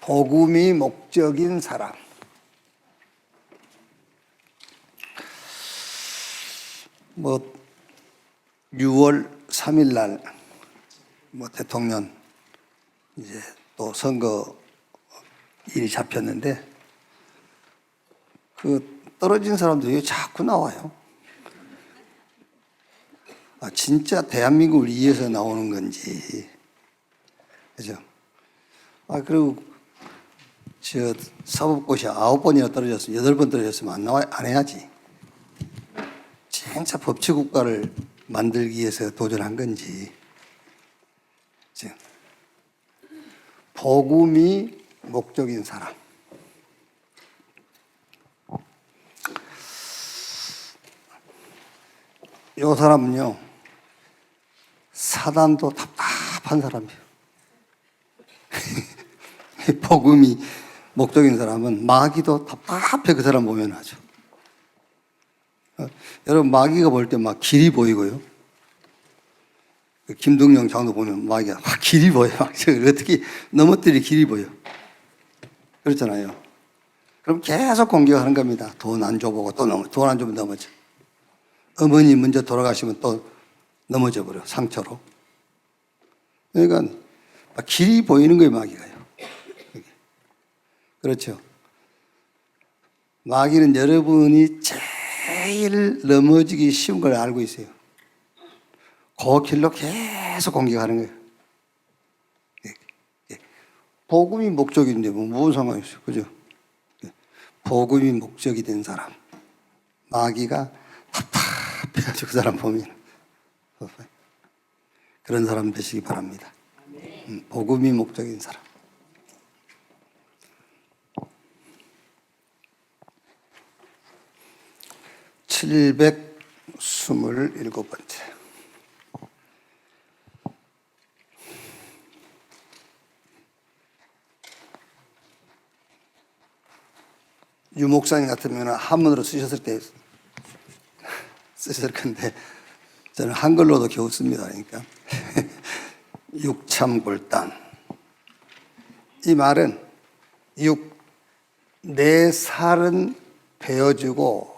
복음이 목적인 사람. 뭐 6월 3일 날 대통령 이제 또 선거 일이 잡혔는데 그 떨어진 사람들이 자꾸 나와요. 진짜 대한민국을 위해서 나오는 건지, 그죠? 그리고 사법고시 9번이나 떨어졌으면 8번 떨어졌으면 안 해야지. 진짜 법치국가를 만들기 위해서 도전한 건지. 복음이 목적인 사람. 이 사람은요, 사단도 답답한 사람이에요. 복음이 목적인 사람은 마귀도 답답해. 그 사람 보면 하죠. 여러분, 마귀가 볼 때 막 길이 보이고요. 김동영 장도 보면 마귀가 막 길이 보여. 어떻게 넘어뜨릴 길이 보여. 그렇잖아요. 그럼 계속 공격하는 겁니다. 돈 안 줘보고 또 돈 안 주면 넘어져. 어머니 먼저 돌아가시면 또 넘어져 버려. 상처로. 그러니까 막 길이 보이는 거예요, 마귀가요. 그렇죠. 마귀는 여러분이 제일 넘어지기 쉬운 걸 알고 있어요. 그 길로 계속 공격하는 거예요. 복음이 목적인데 무슨 상관이 있어요. 그죠? 복음이 목적이 된 사람. 마귀가 답답해가지고 그 사람 보면 그런 사람 되시기 바랍니다. 복음이 목적인 사람. (727번째) 유 목사님 같으면 한문으로 쓰셨을 때 쓰셨을 건데 저는 한글로도 겨우 씁니다. 그러니까 육참골단. 이 말은 내 살은 베어주고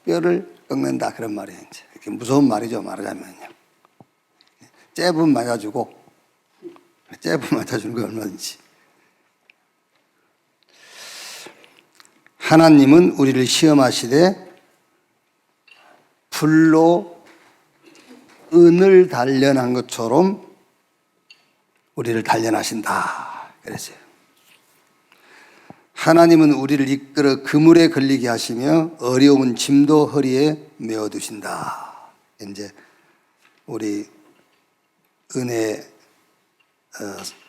뼈를 꺾는다, 그런 말이에요. 이렇게 무서운 말이죠, 말하자면요. 잽은 맞아주고, 잽은 맞아주는 거 얼마든지. 하나님은 우리를 시험하시되 불로 은을 단련한 것처럼 우리를 단련하신다, 그랬어요. 하나님은 우리를 이끌어 그물에 걸리게 하시며 어려운 짐도 허리에 메어두신다. 이제 우리 은혜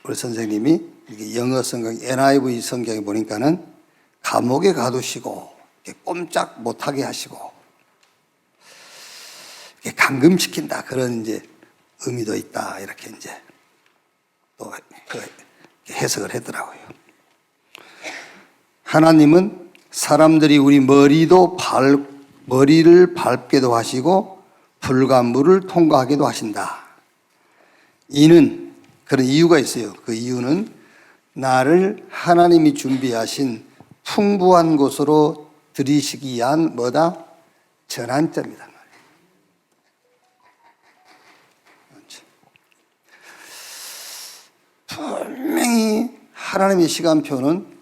우리 선생님이 영어 성경 NIV 성경에 보니까는 감옥에 가두시고 꼼짝 못하게 하시고 감금시킨다, 그런 이제 의미도 있다, 이렇게 이제 또 해석을 했더라고요. 하나님은 사람들이 우리 머리를 밟게도 하시고 불가물을 통과하게도 하신다. 이는 그런 이유가 있어요. 그 이유는 나를 하나님이 준비하신 풍부한 곳으로 들이시기 위한 전환점이다. 분명히 하나님의 시간표는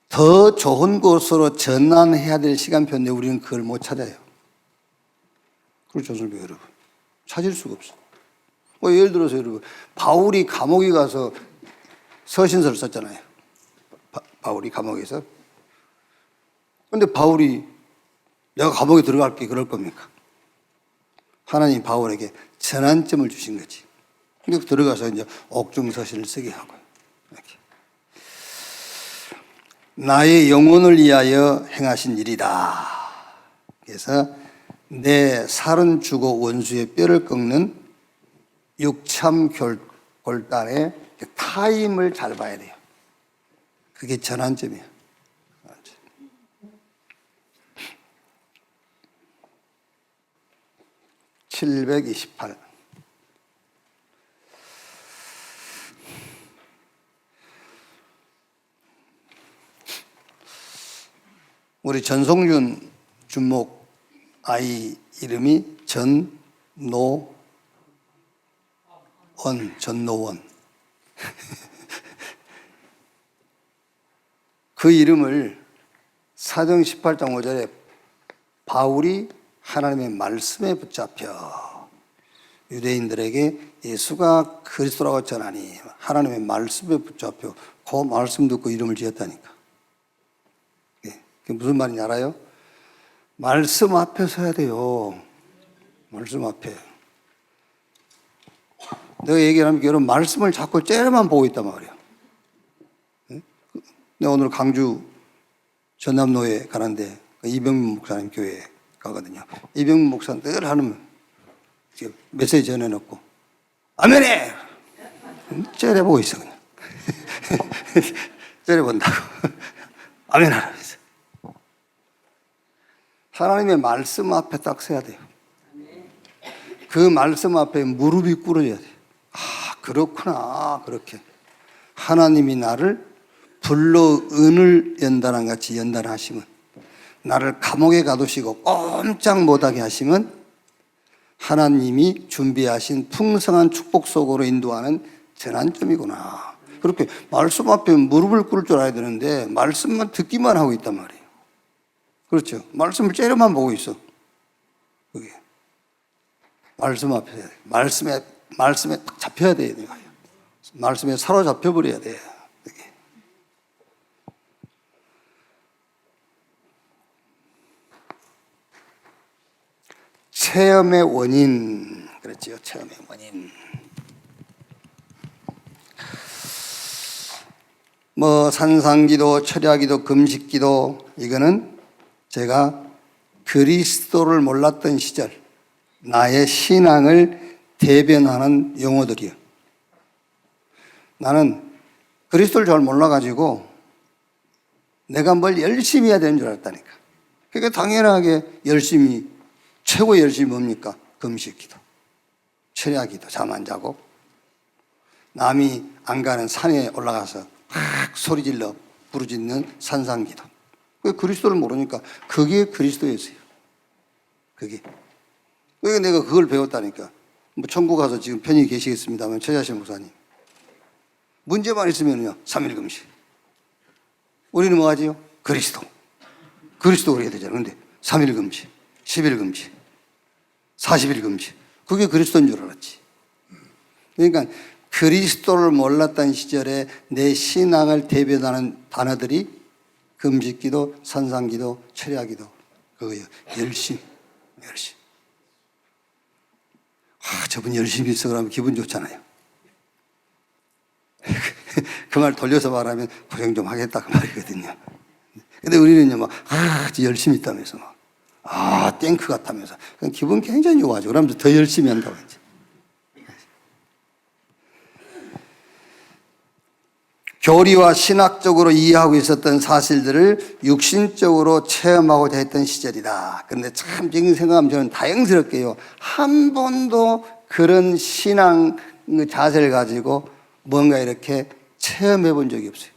더 좋은 곳으로 전환해야 될 시간표인데 우리는 그걸 못 찾아요. 그렇죠, 여러분? 찾을 수가 없어. 예를 들어서 여러분, 바울이 감옥에 가서 서신서를 썼잖아요. 바울이 감옥에서. 근데 바울이 내가 감옥에 들어갈게 그럴 겁니까? 하나님 바울에게 전환점을 주신 거지. 근데 들어가서 이제 옥중서신을 쓰게 하고요. 이렇게. 나의 영혼을 위하여 행하신 일이다. 그래서 내 살은 죽어 원수의 뼈를 꺾는 육참골단의 타임을 잘 봐야 돼요. 그게 전환점이에요. 728. 우리 전송준 준목 아이 이름이 전노원. 그 이름을 사도행 18장 5절에 바울이 하나님의 말씀에 붙잡혀 유대인들에게 예수가 그리스도라고 전하니 하나님의 말씀에 붙잡혀 그 말씀 듣고 이름을 지었다니까. 그게 무슨 말인지 알아요? 말씀 앞에 서야 돼요. 말씀 앞에. 내가 얘기하면 여러분 말씀을 자꾸 째려만 보고 있단 말이에요. 내가 오늘 강주 전남로에 가는데 이병민 목사님 교회에 가거든요. 이병민 목사는 늘 하는 메시지 전해놓고 아멘해! 째려보고 있어 그냥. 째려본다고. 아멘하라고 했어. 하나님의 말씀 앞에 딱 서야 돼요. 그 말씀 앞에 무릎이 꿇어져야 돼요. 아, 그렇구나. 그렇게 하나님이 나를 불로 은을 연단한 같이 연단하시면, 나를 감옥에 가두시고 꼼짝 못하게 하시면 하나님이 준비하신 풍성한 축복 속으로 인도하는 전환점이구나. 그렇게 말씀 앞에 무릎을 꿇을 줄 알아야 되는데 말씀만 듣기만 하고 있단 말이에요. 그렇죠. 말씀을 째려만 보고 있어. 그게 말씀 앞에 해야 돼. 말씀에 딱 잡혀야 돼요. 말씀에 사로잡혀 버려야 돼. 그게. 체험의 원인, 그렇지요. 체험의 원인. 뭐 산상기도, 철야기도, 금식기도, 이거는 제가 그리스도를 몰랐던 시절 나의 신앙을 대변하는 용어들이에요. 나는 그리스도를 잘 몰라가지고 내가 뭘 열심히 해야 되는 줄 알았다니까. 그러니까 당연하게 열심히, 최고 열심히 뭡니까? 금식기도, 철야기도, 잠 안 자고 남이 안 가는 산에 올라가서 막 소리질러 부르짖는 산상기도. 그리스도를 모르니까 그게 그리스도였어요. 그게. 그러니까 내가 그걸 배웠다니까. 뭐 천국 가서 지금 편히 계시겠습니다만 최자신 목사님. 문제만 있으면요 3일 금식. 우리는 뭐 하지요? 그리스도 그래야 되잖아요. 근데 3일 금식, 10일 금식, 40일 금식. 그게 그리스도인 줄 알았지. 그러니까 그리스도를 몰랐던 시절에 내 신앙을 대변하는 단어들이 금식기도, 산상기도, 철야기도. 그거예요. 열심. 아, 저분 열심히 있어 그러면 기분 좋잖아요. 그 말 돌려서 말하면 고생 좀 하겠다 그 말이거든요. 근데 우리는요 막 열심히 있다면서 막 탱크 같다면서 기분 굉장히 좋아하죠. 그러면서 더 열심히 한다고 했지. 교리와 신학적으로 이해하고 있었던 사실들을 육신적으로 체험하고자 했던 시절이다. 그런데 참 지금 생각하면 저는 다행스럽게요. 한 번도 그런 신앙 자세를 가지고 뭔가 이렇게 체험해 본 적이 없어요.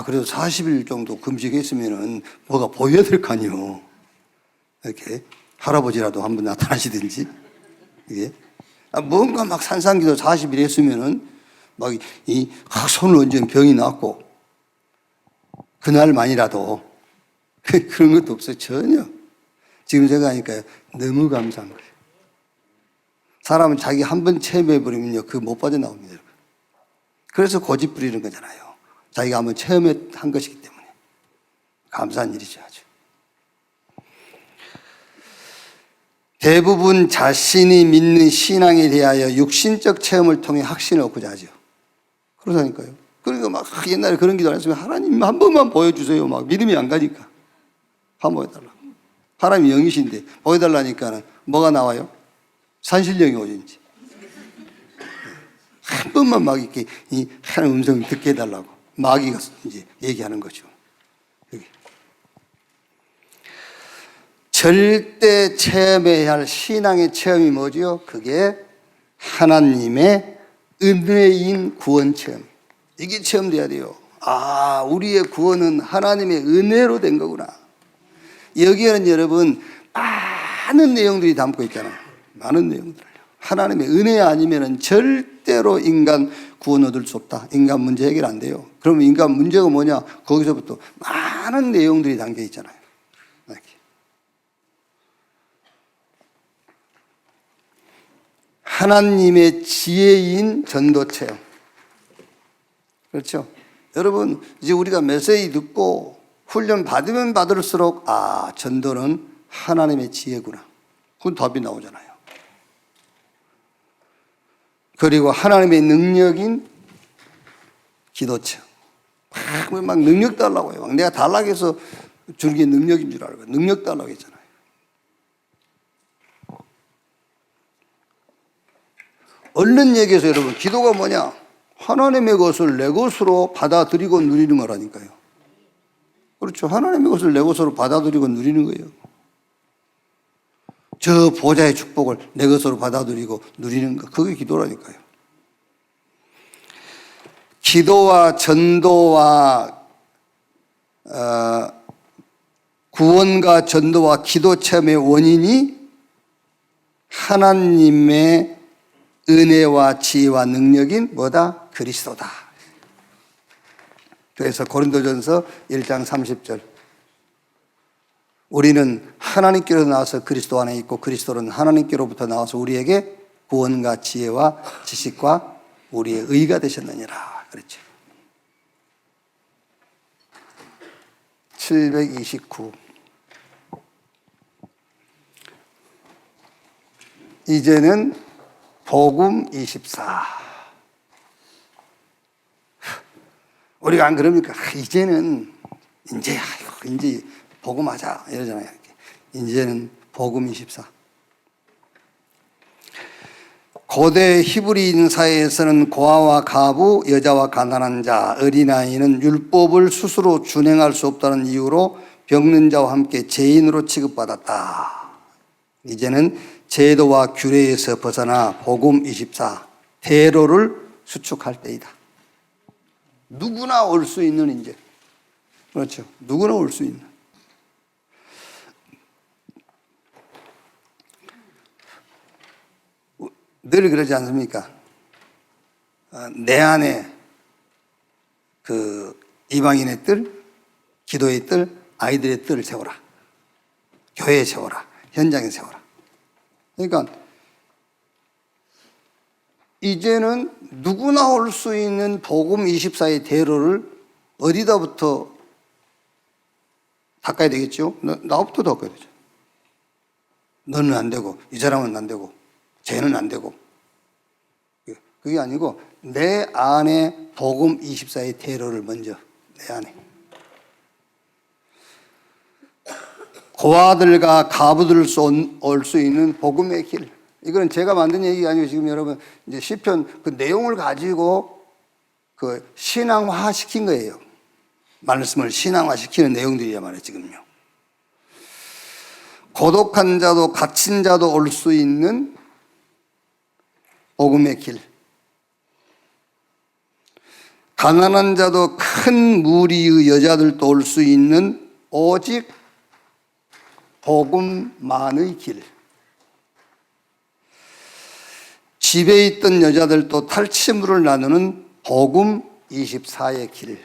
그래도 40일 정도 금식했으면은 뭐가 보여야 될 거 아니에요. 이렇게 할아버지라도 한번 나타나시든지. 이게. 뭔가 막 산상기도 40일 했으면은 막 손을 얹은 병이 났고 그날만이라도 그런 것도 없어요. 전혀. 지금 제가 하니까 너무 감사한 거예요. 사람은 자기 한 번 체험해버리면요 그거 못 빠져나옵니다. 그래서 고집 부리는 거잖아요. 자기가 한번 체험한 것이기 때문에. 감사한 일이죠. 아주. 대부분 자신이 믿는 신앙에 대하여 육신적 체험을 통해 확신을 얻고자 하죠. 그러다니까요. 그러니까 막 옛날에 그런 기도 안 했으면 하나님 한 번만 보여주세요. 막 믿음이 안 가니까. 한번 보여달라고. 하나님이 영이신데 보여달라니까는 뭐가 나와요? 산신령이 오지 이제. 한 번만 막 이렇게 하나님 음성을 듣게 해달라고. 마귀가 이제 얘기하는 거죠. 여기. 절대 체험해야 할 신앙의 체험이 뭐죠? 그게 하나님의 은혜인 구원 체험. 이게 체험돼야 돼요. 아, 우리의 구원은 하나님의 은혜로 된 거구나. 여기에는 여러분 많은 내용들이 담고 있잖아요. 많은 내용들. 하나님의 은혜 아니면은 절대로 인간 구원 얻을 수 없다. 인간 문제 해결 안 돼요. 그러면 인간 문제가 뭐냐? 거기서부터 많은 내용들이 담겨 있잖아요. 이렇게. 하나님의 지혜인 전도 체험. 그렇죠? 여러분, 이제 우리가 메시지 듣고 훈련 받으면 받을수록 아, 전도는 하나님의 지혜구나. 그건 답이 나오잖아요. 그리고 하나님의 능력인 기도체. 막 능력 달라고 해요. 내가 달라고 해서 주는 게 능력인 줄 알고 능력 달라고 했잖아요. 얼른 얘기해서 여러분, 기도가 뭐냐? 하나님의 것을 내 것으로 받아들이고 누리는 거라니까요. 그렇죠. 하나님의 것을 내 것으로 받아들이고 누리는 거예요. 저 보좌의 축복을 내 것으로 받아들이고 누리는 것, 그게 기도라니까요. 기도와 전도와 구원과 전도와 기도 체험의 원인이 하나님의 은혜와 지혜와 능력인 뭐다? 그리스도다. 그래서 고린도전서 1장 30절, 우리는 하나님께로 나와서 그리스도 안에 있고 그리스도는 하나님께로부터 나와서 우리에게 구원과 지혜와 지식과 우리의 의가 되셨느니라 그랬죠. 729. 이제는 복음 24. 우리가 안 그럽니까? 이제는 이제 복음하자 이러잖아요. 이제는 복음 24. 고대 히브리인 사회에서는 고아와 가부, 여자와 가난한 자, 어린아이는 율법을 스스로 준행할 수 없다는 이유로 병든 자와 함께 죄인으로 취급받았다. 이제는 제도와 규례에서 벗어나 복음 24, 대로를 수축할 때이다. 누구나 올 수 있는 이제. 그렇죠. 누구나 올 수 있는. 늘 그러지 않습니까? 내 안에 그 이방인의 뜰, 기도의 뜰, 아이들의 뜰을 세워라. 교회에 세워라. 현장에 세워라. 그러니까 이제는 누구나 올 수 있는 복음 24의 대로를 어디다부터 닦아야 되겠죠? 나부터 닦아야 되죠. 너는 안 되고, 이 사람은 안 되고, 쟤는 안 되고. 그게 아니고 내 안에 복음 24의 대로를 먼저, 내 안에. 고아들과 가부들을 올 수 있는 복음의 길. 이거는 제가 만든 얘기가 아니고 지금 여러분 이제 시편 그 내용을 가지고 그 신앙화 시킨 거예요. 말씀을 신앙화 시키는 내용들이야 말이에요, 지금요. 고독한 자도 갇힌 자도 올 수 있는 복음의 길. 가난한 자도 큰 무리의 여자들도 올 수 있는 오직 복음만의 길. 집에 있던 여자들도 탈취물을 나누는 복음 24의 길.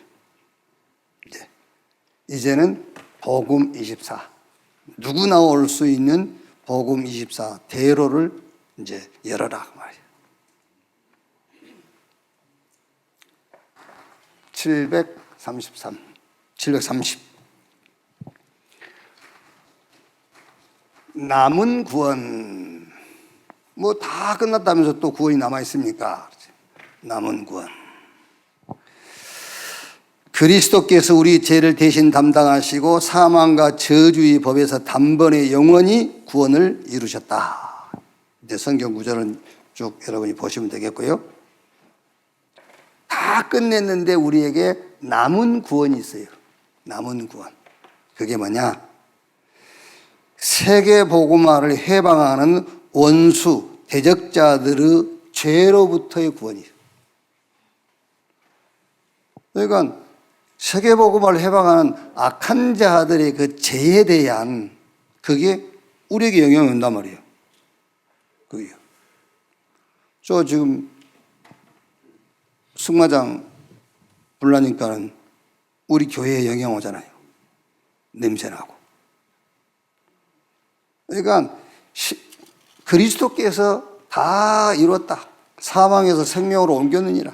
이제는 복음 24. 누구나 올 수 있는 복음 24 대로를 이제 열어라 말이에요. 730. 남은 구원. 뭐 다 끝났다면서 또 구원이 남아 있습니까? 남은 구원. 그리스도께서 우리 죄를 대신 담당하시고 사망과 저주의 법에서 단번에 영원히 구원을 이루셨다. 이제 성경 구절은 쭉 여러분이 보시면 되겠고요. 다 끝냈는데 우리에게 남은 구원이 있어요. 남은 구원. 그게 뭐냐? 세계 복음화를 해방하는 원수, 대적자들의 죄로부터의 구원이에요. 그러니까 세계복음을 해방하는 악한 자들의 그 죄에 대한 그게 우리에게 영향을 준단 말이에요. 그게요. 저 지금 승마장 불나니까는 우리 교회에 영향 오잖아요. 냄새나고. 그러니까 그리스도께서 다 이뤘다. 사망에서 생명으로 옮겼느니라.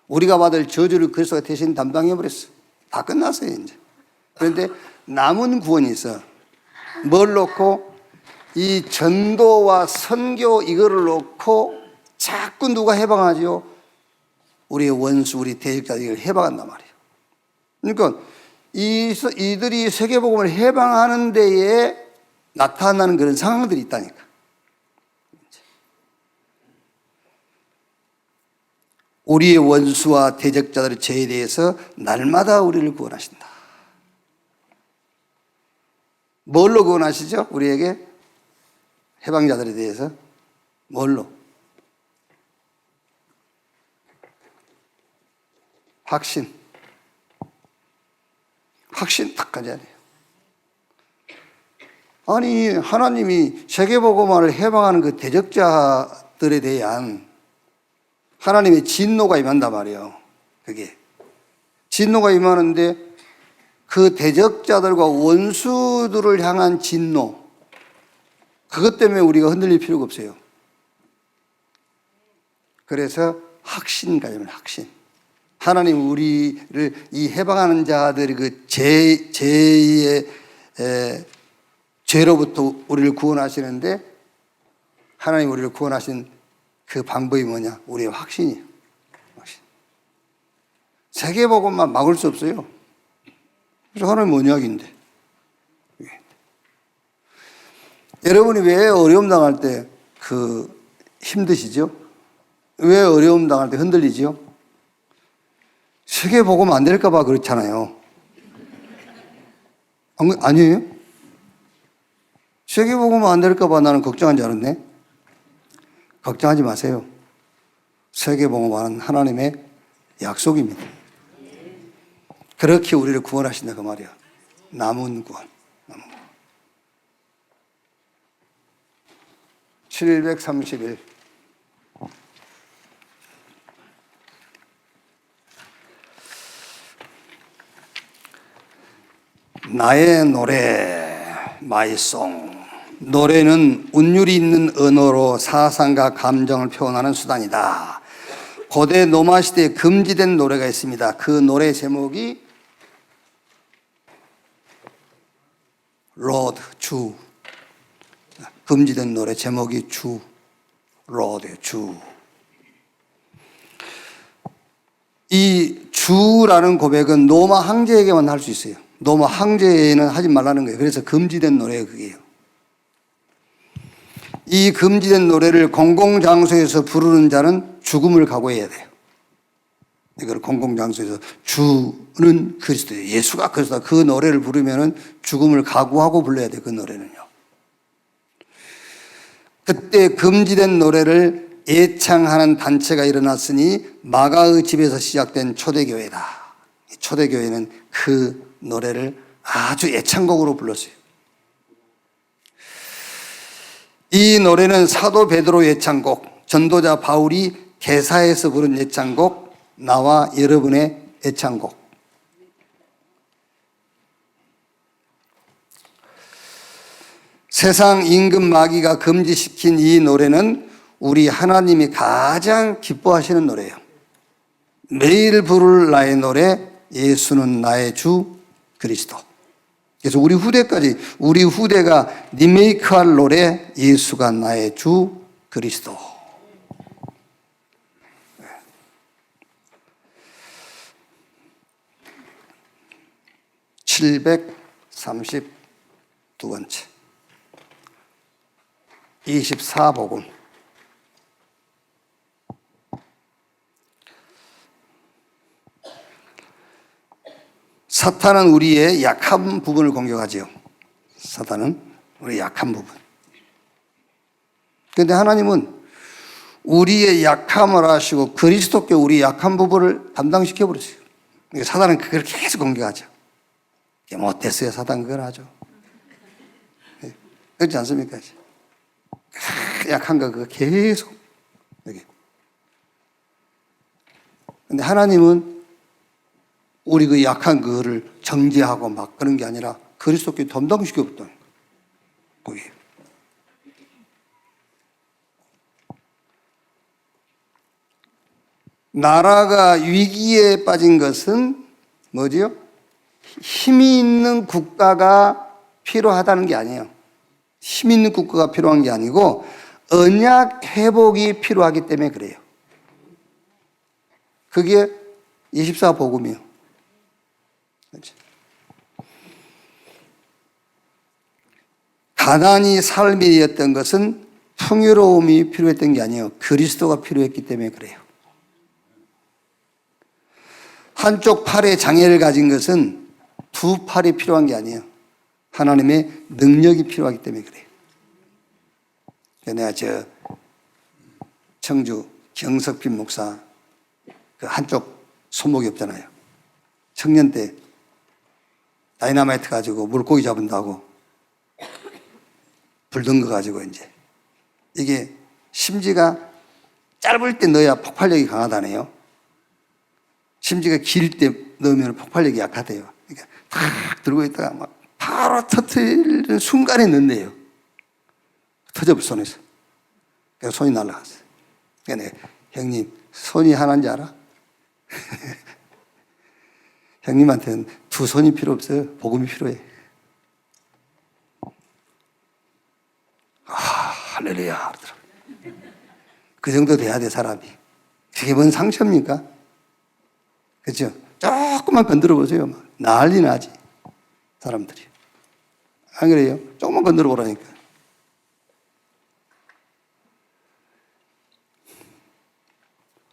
우리가 받을 저주를 그리스도가 대신 담당해버렸어. 다 끝났어요, 이제. 그런데 남은 구원이 있어. 뭘 놓고? 이 전도와 선교 이거를 놓고 자꾸 누가 해방하지요? 우리의 원수, 우리 대적자들을 해방한단 말이에요. 그러니까 이들이 세계복음을 해방하는 데에 나타나는 그런 상황들이 있다니까. 우리의 원수와 대적자들의 죄에 대해서 날마다 우리를 구원하신다. 뭘로 구원하시죠? 우리에게 해방자들에 대해서 뭘로? 확신 딱 가져야 돼요. 아니 하나님이 세계복음화를 해방하는 그 대적자들에 대한 하나님의 진노가 임한단 말이에요. 그게 진노가 임하는데 그 대적자들과 원수들을 향한 진노, 그것 때문에 우리가 흔들릴 필요가 없어요. 그래서 확신 가지면 확신. 하나님 우리를 이 해방하는 자들의 그 죄로부터 우리를 구원하시는데 하나님 우리를 구원하신 그 방법이 뭐냐? 우리의 확신이에요. 확신. 세계복음만 막을 수 없어요. 그래서 하나님 언약인데. 여러분이 왜 어려움 당할 때 힘드시죠? 왜 어려움 당할 때 흔들리지요? 세계복음 안 될까 봐 그렇잖아요. 아니에요? 세계복음 안 될까 봐 나는 걱정한 줄 알았네. 걱정하지 마세요. 세계복음화는 하나님의 약속입니다. 그렇게 우리를 구원하신다 그 말이야. 남은 구원. 731. 나의 노래, my song. 노래는 운율이 있는 언어로 사상과 감정을 표현하는 수단이다. 고대 로마 시대에 금지된 노래가 있습니다. 그 노래 제목이 Lord, 주. 금지된 노래 제목이 주, Lord, 주. 이 주라는 고백은 로마 황제에게만 할 수 있어요. 로마 황제에는 하지 말라는 거예요. 그래서 금지된 노래가 그게요. 이 금지된 노래를 공공장소에서 부르는 자는 죽음을 각오해야 돼요. 이걸 공공장소에서 주는 그리스도예요. 예수가 그리스도다. 그 노래를 부르면은 죽음을 각오하고 불러야 돼요. 그 노래는요. 그때 금지된 노래를 애창하는 단체가 일어났으니 마가의 집에서 시작된 초대교회다. 초대교회는 그 노래를 아주 애창곡으로 불렀어요. 이 노래는 사도 베드로의 애창곡, 전도자 바울이 개사에서 부른 애창곡, 나와 여러분의 애창곡. 세상 임금 마귀가 금지시킨 이 노래는 우리 하나님이 가장 기뻐하시는 노래예요. 매일 부를 나의 노래, 예수는 나의 주 그리스도. 그래서 우리 후대가 리메이크할 노래, 예수가 나의 주 그리스도. 732번째 24복음. 사탄은 우리의 약한 부분을 공격하지요. 사탄은 우리의 약한 부분. 그런데 하나님은 우리의 약함을 아시고 그리스도께 우리의 약한 부분을 담당시켜 버렸어요. 그러니까 사단은 그걸 계속 공격하죠. 못됐어요. 사단 그걸 하죠. 그렇지 않습니까? 약한 거 그거 계속 여기. 근데 하나님은 우리 그 약한 그거를 정죄하고 막 그런 게 아니라 그리스도께 담당시켰던 거기에요. 나라가 위기에 빠진 것은 뭐지요? 힘이 있는 국가가 필요하다는 게 아니에요. 힘 있는 국가가 필요한 게 아니고 언약 회복이 필요하기 때문에 그래요. 그게 24복음이에요. 가난이 삶이었던 것은 풍요로움이 필요했던 게 아니에요. 그리스도가 필요했기 때문에 그래요. 한쪽 팔에 장애를 가진 것은 두 팔이 필요한 게 아니에요. 하나님의 능력이 필요하기 때문에 그래요. 내가 청주 경석빈 목사 그 한쪽 손목이 없잖아요. 청년 때 다이나마이트 가지고 물고기 잡은다고 불던 거 가지고 이제 이게 심지가 짧을 때 넣어야 폭발력이 강하다네요. 심지가 길 때 넣으면 폭발력이 약하대요. 그러니까 탁 들고 있다가 막 바로 터뜨리는 순간에 넣네요. 터져버려 손에서. 그래서 손이 날아갔어요. 그러니까 내가 형님 손이 하나인지 알아? 형님한테는 두 손이 필요 없어요. 복음이 필요해. 할렐루야. 그 정도 돼야 돼 사람이. 그게 뭔 상처입니까? 그렇죠? 조금만 건드려 보세요. 난리 나지 사람들이. 안 그래요? 조금만 건드려 보라니까.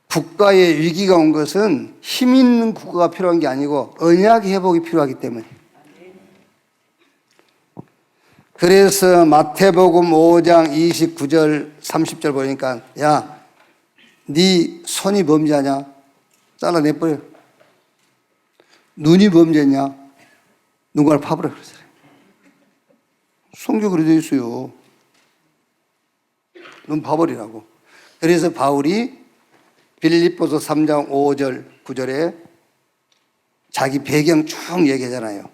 국가의 위기가 온 것은 힘 있는 국가가 필요한 게 아니고 언약 회복이 필요하기 때문에. 그래서 마태복음 5장 29절 30절 보니까 야, 네 손이 범죄하냐? 잘라내버려. 눈이 범죄냐? 눈가를 파버려. 그러잖아요. 성경 그래 되어 있어요. 눈 파버리라고. 그래서 바울이 빌립보서 3장 5절 9절에 자기 배경 쭉 얘기하잖아요.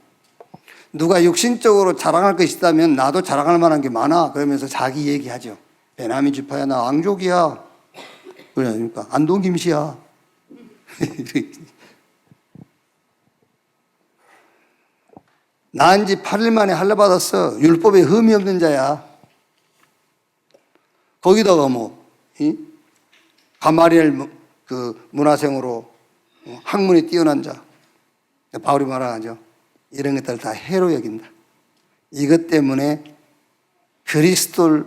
누가 육신적으로 자랑할 것이 있다면 나도 자랑할 만한 게 많아. 그러면서 자기 얘기하죠. 베냐민 지파야, 나 왕족이야. 그러니까 안동 김씨야. 난 지 8일 만에 할례 받았어. 율법에 흠이 없는 자야. 거기다가 가마리엘 그 문화생으로 학문이 뛰어난 자. 바울이 말하죠. 이런 것들 다 해로 여긴다. 이것 때문에 그리스도를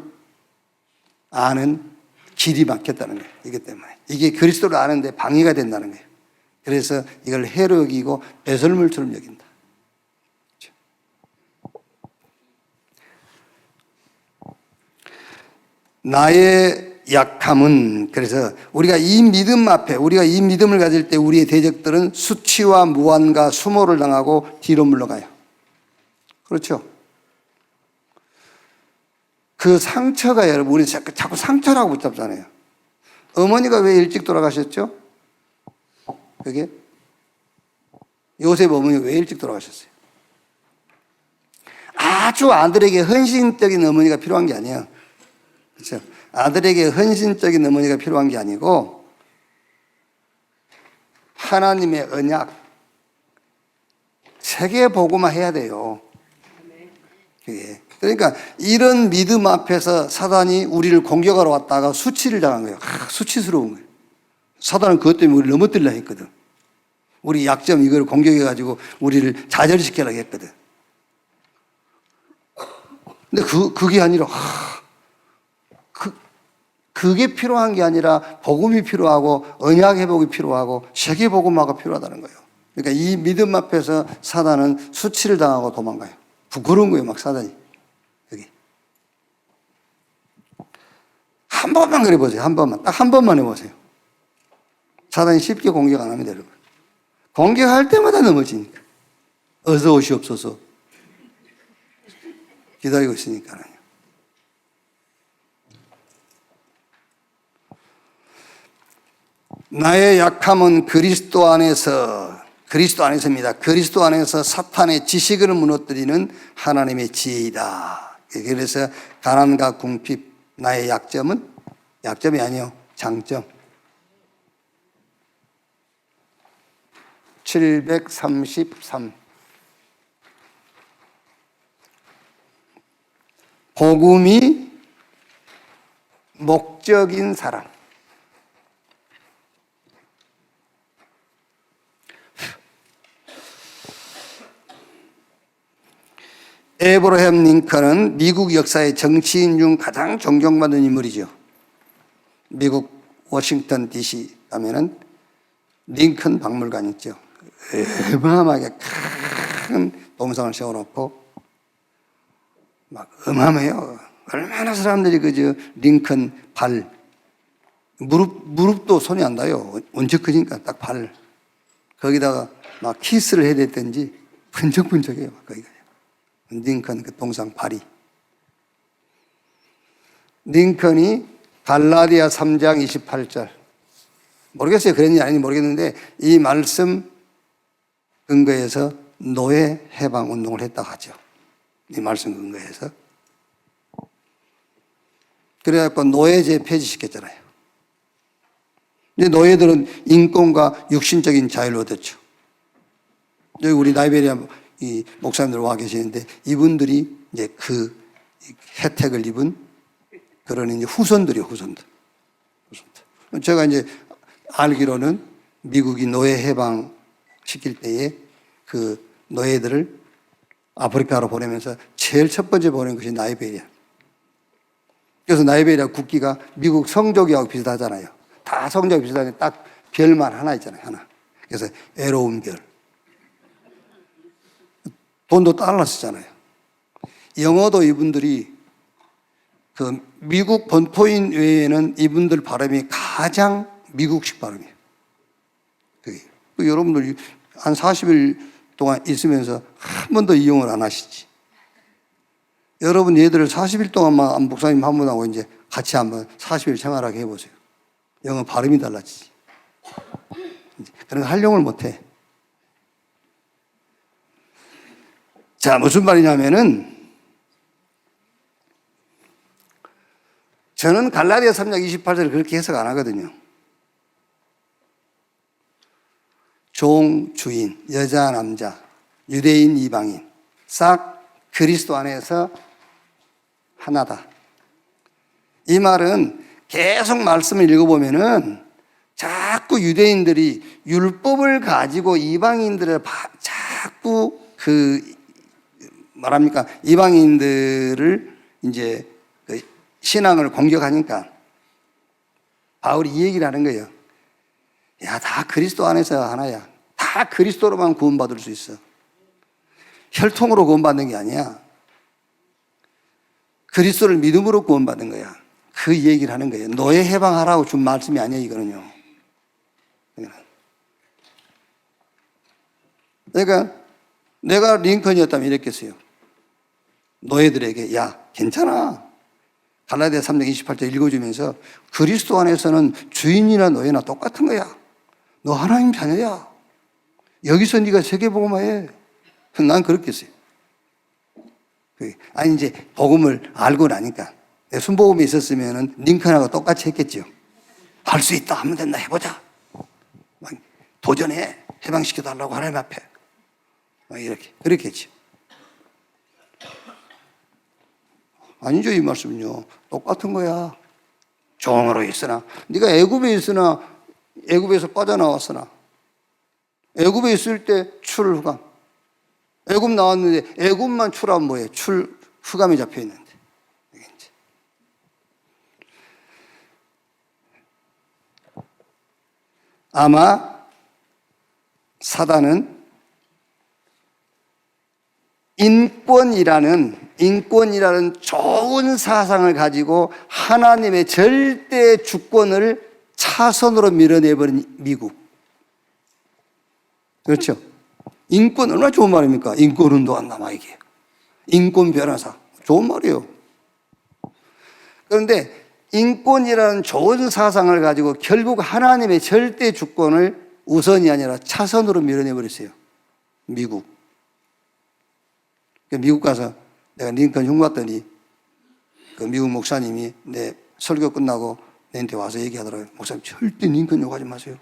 아는 길이 막혔다는 거예요. 이것 때문에. 이게 그리스도를 아는데 방해가 된다는 거예요. 그래서 이걸 해로 여기고 배설물처럼 여긴다. 나의 약함은, 그래서 우리가 이 믿음 앞에, 우리가 이 믿음을 가질 때 우리의 대적들은 수치와 무한과 수모를 당하고 뒤로 물러가요. 그렇죠? 그 상처가 여러분, 우리 자꾸 상처라고 붙잡잖아요. 어머니가 왜 일찍 돌아가셨죠? 그게? 요셉 어머니가 왜 일찍 돌아가셨어요? 아주 아들에게 헌신적인 어머니가 필요한 게 아니에요. 그렇죠? 아들에게 헌신적인 어머니가 필요한 게 아니고 하나님의 언약, 세계 보고만 해야 돼요. 그게. 그러니까 이런 믿음 앞에서 사단이 우리를 공격하러 왔다가 수치를 당한 거예요. 수치스러운 거예요. 사단은 그것 때문에 우리를 넘어뜨리려 했거든. 우리 약점 이걸 공격해가지고 우리를 좌절시키려고 했거든. 근데 그게 아니라 그게 필요한 게 아니라 복음이 필요하고 언약 회복이 필요하고 세계 복음화가 필요하다는 거예요. 그러니까 이 믿음 앞에서 사단은 수치를 당하고 도망가요. 부끄러운 거예요, 막 사단이. 여기. 한 번만 그래 보세요. 한 번만. 딱 한 번만 해보세요. 사단이 쉽게 공격 안 합니다, 여러분. 공격할 때마다 넘어지니까. 어서 오시옵소서. 기다리고 있으니까요. 나의 약함은 그리스도 안에서입니다. 그리스도 안에서 사탄의 지식을 무너뜨리는 하나님의 지혜이다. 그래서 가난과 궁핍, 나의 약점은 약점이 아니요, 장점. 733. 복음이 목적인 사람. 에브러햄 링컨은 미국 역사의 정치인 중 가장 존경받는 인물이죠. 미국 워싱턴 DC 가면은 링컨 박물관 있죠. 어마어마하게 큰 동상을 세워놓고 막 어마어마해요. 얼마나 사람들이 그저 링컨 발 무릎도 손이 안 닿아요. 언제 크니까 딱 발 거기다가 막 키스를 해야 됐든지 번쩍번쩍해요. 거기가 링컨 그 동상 발이. 링컨이 갈라디아 3장 28절 모르겠어요. 그랬는지 아닌지 모르겠는데 이 말씀 근거에서 노예 해방 운동을 했다고 하죠. 이 말씀 근거에서. 그래갖고 노예제 폐지시켰잖아요. 이제 노예들은 인권과 육신적인 자유를 얻었죠. 여기 우리 나이베리아 이 목사님들 와 계시는데 이분들이 이제 그 혜택을 입은 그런 이제 후손들이요, 후손들. 제가 이제 알기로는 미국이 노예 해방 시킬 때에 그 노예들을 아프리카로 보내면서 제일 첫 번째 보낸 것이 나이베리아. 그래서 나이베리아 국기가 미국 성조기하고 비슷하잖아요. 다 성조기 비슷한데 딱 별만 하나 있잖아요, 하나. 그래서 외로운 별. 돈도 달러 쓰잖아요. 영어도 이분들이 그 미국 본토인 외에는 이분들 발음이 가장 미국식 발음이에요. 그게. 여러분들 한 40일 동안 있으면서 한 번도 이용을 안 하시지. 여러분 얘들을 40일 동안만 목사님 한 분하고 이제 같이 한번 40일 생활하게 해보세요. 영어 발음이 달라지지. 그런 거 활용을 못 해. 자, 무슨 말이냐면은 저는 갈라디아 3장 28절을 그렇게 해석 안 하거든요. 종, 주인, 여자, 남자, 유대인, 이방인 싹 그리스도 안에서 하나다. 이 말은 계속 말씀을 읽어보면은 자꾸 유대인들이 율법을 가지고 이방인들을 자꾸 말합니까? 이방인들을 이제 그 신앙을 공격하니까 바울이 이 얘기를 하는 거예요. 야, 다 그리스도 안에서 하나야. 다 그리스도로만 구원받을 수 있어. 혈통으로 구원받는 게 아니야. 그리스도를 믿음으로 구원받는 거야. 그 얘기를 하는 거예요. 노예 해방하라고 준 말씀이 아니에요, 이거는요. 그러니까 내가 링컨이었다면 이랬겠어요. 노예들에게 야, 괜찮아. 갈라디아 3장 28절 읽어주면서 그리스도 안에서는 주인이나 노예나 똑같은 거야. 너 하나님 자녀야. 여기서 네가 세계복음화 해. 난 그렇게 했어요. 아니 이제 복음을 알고 나니까 순복음이 있었으면 링컨하고 똑같이 했겠죠. 할 수 있다 하면 된다 해보자. 막 도전해. 해방시켜달라고 하나님 앞에. 막 이렇게 그렇게 했죠. 아니죠. 이 말씀은요. 똑같은 거야. 종으로 있으나 네가 애굽에 있으나 애굽에서 빠져나왔으나 애굽에 있을 때 출후감. 애굽 나왔는데 애굽만 출하면 뭐예요? 출후감이 잡혀 있는데. 아마 사단은 인권이라는 좋은 사상을 가지고 하나님의 절대 주권을 차선으로 밀어내버린 미국. 그렇죠? 인권 얼마나 좋은 말입니까? 인권 운동한다 막 이게. 인권 변호사 좋은 말이에요. 그런데 인권이라는 좋은 사상을 가지고 결국 하나님의 절대 주권을 우선이 아니라 차선으로 밀어내 버렸어요. 미국. 미국 가서 내가 링컨 흉 봤더니 그 미국 목사님이 내 설교 끝나고 내한테 와서 얘기하더라고요. 목사님 절대 링컨 욕하지 마세요.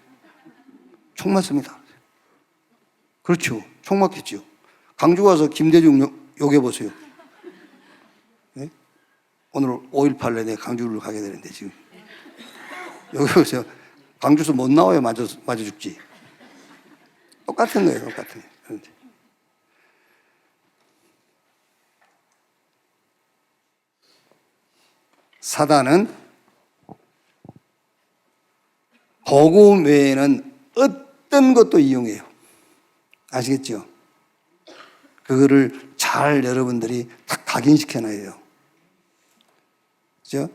총 맞습니다. 그렇죠. 총 맞겠죠. 강주 가서 김대중 욕해보세요. 네? 오늘 5.18에 내가 강주를 가게 되는데 지금. 여기 보세요. 강주에서 못 나와요. 맞아 죽지. 똑같은 거예요. 똑같은 거예요. 사단은 복음 외에는 어떤 것도 이용해요. 아시겠죠? 그거를 잘 여러분들이 딱 각인시켜 놔요. 그죠?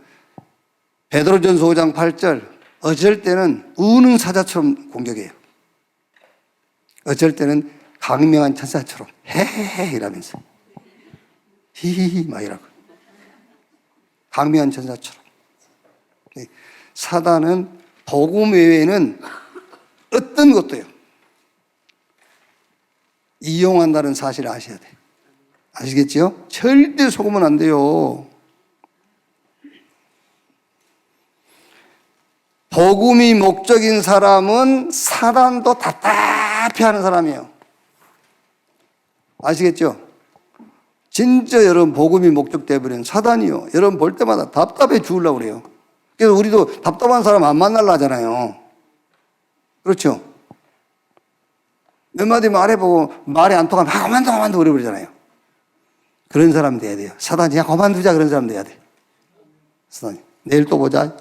베드로전서 5장 8절 어쩔 때는 우는 사자처럼 공격해요. 어쩔 때는 강명한 천사처럼 헤헤헤 이라면서 히히히 막 이라고 강명한 천사처럼. 사단은 복음 외에는 어떤 것도요 이용한다는 사실을 아셔야 돼요. 아시겠죠? 절대 속으면 안 돼요. 복음이 목적인 사람은 사단도 답답해하는 사람이에요. 아시겠죠? 진짜 여러분 복음이 목적되어버린 사단이요. 여러분 볼 때마다 답답해 죽으려고 그래요. 그래서 우리도 답답한 사람 안 만나려 하잖아요. 그렇죠? 몇 마디 말해보고 말이 안 통하면 그만둬 그래버리잖아요. 그런 사람 돼야 돼요. 사단이 야 그만두자 그런 사람 돼야 돼. 사단이 내일 또 보자.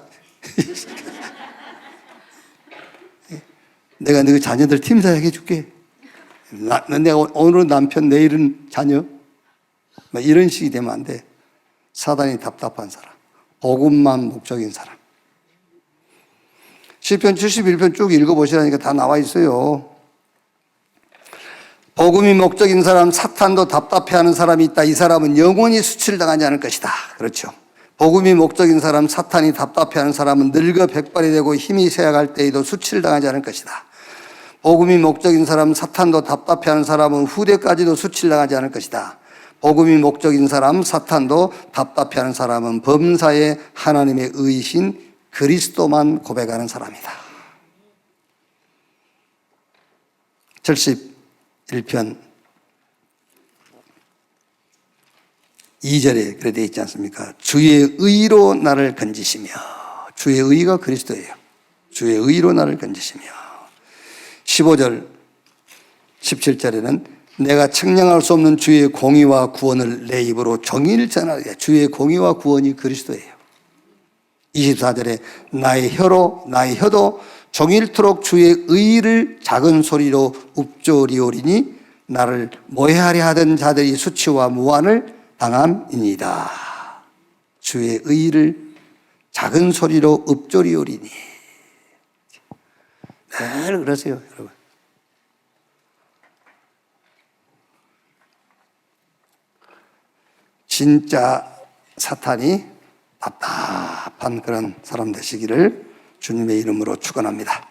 내가 너희 자녀들 팀사역 해줄게. 내가 오늘은 남편 내일은 자녀. 이런 식이 되면 안 돼. 사단이 답답한 사람. 복음만 목적인 사람. 시편 71편 쭉 읽어보시라니까 다 나와 있어요. 복음이 목적인 사람, 사탄도 답답해하는 사람이 있다. 이 사람은 영원히 수치당하지 않을 것이다. 그렇죠. 복음이 목적인 사람, 사탄이 답답해하는 사람은 늙어 백발이 되고 힘이 쇠약할 때에도 수치를 당하지 않을 것이다. 복음이 목적인 사람, 사탄도 답답해하는 사람은 후대까지도 수치를 당하지 않을 것이다. 복음이 목적인 사람, 사탄도 답답해하는 사람은 범사에 하나님의 의이신 그리스도만 고백하는 사람이다. 71편 2절에 그래 되어 있지 않습니까? 주의 의로 나를 건지시며. 주의 의가 그리스도예요. 주의 의로 나를 건지시며. 15절 17절에는 내가 측량할 수 없는 주의 공의와 구원을 내 입으로 종일 전하리라. 주의 공의와 구원이 그리스도예요. 24절에 나의 혀도 종일토록 주의 의를 작은 소리로 읊조리오리니 나를 모해하려 하던 자들이 수치와 무한을 당함이니이다. 주의 의를 작은 소리로 읊조리오리니. 늘 그러세요, 여러분. 진짜 사탄이 답답한 그런 사람 되시기를 주님의 이름으로 축원합니다.